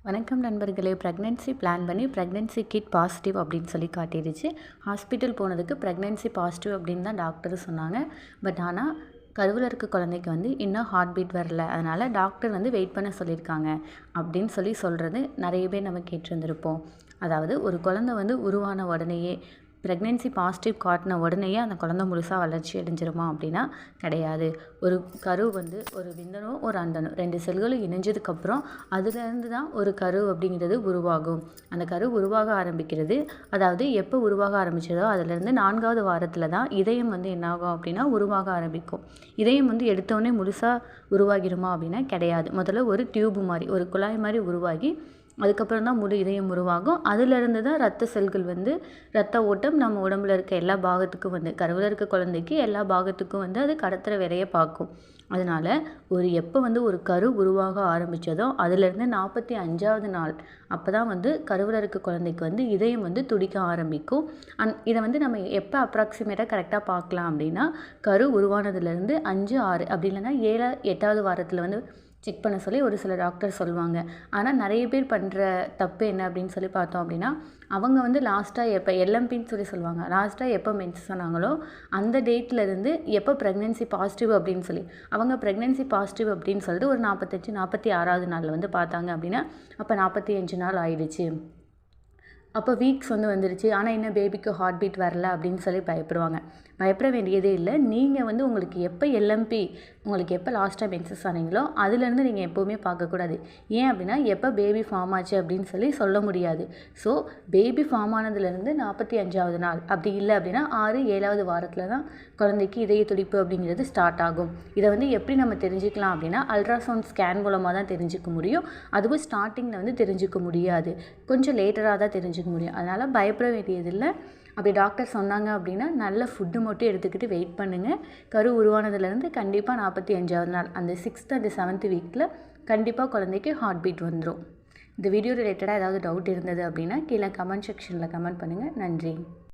வணக்கம் நண்பர்களே. Pregnancy plan பண்ணி ப்ரெக்னென்சி கிட் பாசிட்டிவ் அப்படின்னு சொல்லி காட்டிடுச்சு. ஹாஸ்பிட்டல் போனதுக்கு ப்ரெக்னென்சி பாசிட்டிவ் அப்படின்னு தான் டாக்டர் சொன்னாங்க. பட் ஆனால் கருவில் இருக்க குழந்தைக்கு இன்னும் ஹார்ட் பீட் வரல. அதனால் டாக்டர் வெயிட் பண்ண சொல்லியிருக்காங்க அப்படின்னு சொல்கிறது நிறைய பேர் நம்ம கேட்டிருந்திருப்போம். அதாவது ஒரு குழந்தை உருவான உடனேயே ப்ரெக்னென்சி பாசிட்டிவ் காட்டின உடனேயே அந்த குழந்தை முழுசாக வளர்ச்சி அடைஞ்சிருமா அப்படின்னா கிடையாது. ஒரு கரு ஒரு விந்தனோ ஒரு அண்டனோ 2 செல்களும் இணைஞ்சதுக்கப்புறம் அதுலேருந்து தான் ஒரு கரு அப்படிங்கிறது உருவாகும். அந்த கரு உருவாக ஆரம்பிக்கிறது. அதாவது எப்போ உருவாக ஆரம்பிச்சதோ அதுலேருந்து 4வது வாரத்தில் தான் இதயம் என்னாகும் அப்படின்னா உருவாக ஆரம்பிக்கும். இதயம் எடுத்தோடனே முழுசாக உருவாகிடுமா அப்படின்னா கிடையாது. முதல்ல ஒரு டியூப் மாதிரி ஒரு குழாய் மாதிரி உருவாகி அதுக்கப்புறம் தான் முழு இதயம் உருவாகும். அதிலிருந்து தான் ரத்த செல்கள் ரத்த ஓட்டம் நம்ம உடம்புல இருக்க எல்லா பாகத்துக்கும் கருவில் இருக்க குழந்தைக்கு எல்லா பாகத்துக்கும் அது கடத்துகிற வேலையை பார்க்கும். அதனால் எப்போ ஒரு கரு உருவாக ஆரம்பித்ததோ அதிலிருந்து 45வது நாள் அப்போ தான் கருவில் இருக்க குழந்தைக்கு இதயம் துடிக்க ஆரம்பிக்கும். இதை நம்ம எப்போ அப்ராக்சிமேட்டாக கரெக்டாக பார்க்கலாம் அப்படின்னா கரு உருவானதுலேருந்து 5, 6 அப்படி இல்லைன்னா 7, 8வது வாரத்தில் செக் பண்ண சொல்லி ஒரு சில டாக்டர் சொல்லுவாங்க. ஆனால் நிறைய பேர் பண்ணுற தப்பு என்ன அப்படின்னு சொல்லி பார்த்தோம் அப்படின்னா அவங்க லாஸ்ட்டாக எப்போ எல்எம்பின்னு சொல்லுவாங்க. லாஸ்ட்டாக எப்போ மென்சஸ் ஆனாங்களோ அந்த டேட்லேருந்து எப்போ ப்ரெக்னென்சி பாசிட்டிவ் அப்படின்னு சொல்லி அவங்க ப்ரெக்னென்சி பாசிட்டிவ் அப்படின்னு சொல்லிட்டு ஒரு 45, 46வது நாளில் பார்த்தாங்க அப்படின்னா அப்போ 45 நாள் ஆயிடுச்சு. அப்போ வீக்ஸ் வந்துருச்சு. ஆனால் என்ன பேபிக்கு ஹார்ட் பீட் வரல அப்படின்னு சொல்லி பயப்படுவாங்க. பயப்பட வேண்டியதே இல்லை. நீங்கள் உங்களுக்கு எப்போ எல்எம்பி உங்களுக்கு எப்போ லாஸ்ட்டாக மென்சஸ் ஆனீங்களோ அதுலேருந்து நீங்கள் எப்போவுமே பார்க்கக்கூடாது. ஏன் அப்படின்னா எப்போ பேபி ஃபார்ம் ஆச்சு அப்படின்னு சொல்ல முடியாது. ஸோ பேபி ஃபார்ம் ஆனதுலேருந்து 45வது நாள் அப்படி இல்லை அப்படின்னா 6, 7வது வாரத்தில் தான் குழந்தைக்கு இதய துடிப்பு அப்படிங்கிறது ஸ்டார்ட் ஆகும். இதை எப்படி நம்ம தெரிஞ்சுக்கலாம் அப்படின்னா அல்ட்ராசவுண்ட் ஸ்கேன் மூலமாக தான் தெரிஞ்சுக்க முடியும். அதுவும் ஸ்டார்டிங்கில் தெரிஞ்சுக்க முடியாது. கொஞ்சம் லேட்டராக தான் தெரிஞ்சுக்க முடியும். அதனால் பயப்பட வேண்டியதில்லை. அப்படி டாக்டர் சொன்னாங்க அப்படின்னா நல்ல ஃபுட்டு மட்டும் எடுத்துக்கிட்டு வெயிட் பண்ணுங்கள். கரு உருவானதுலேருந்து கண்டிப்பாக 45வது நாள் அந்த 6th and 7th வீக்கில் கண்டிப்பாக குழந்தைக்கு ஹார்ட் பீட் வந்துடும். இந்த வீடியோ ரிலேட்டடாக ஏதாவது டவுட் இருந்தது அப்படின்னா கீழே கமெண்ட் செக்ஷனில் கமெண்ட் பண்ணுங்கள். நன்றி.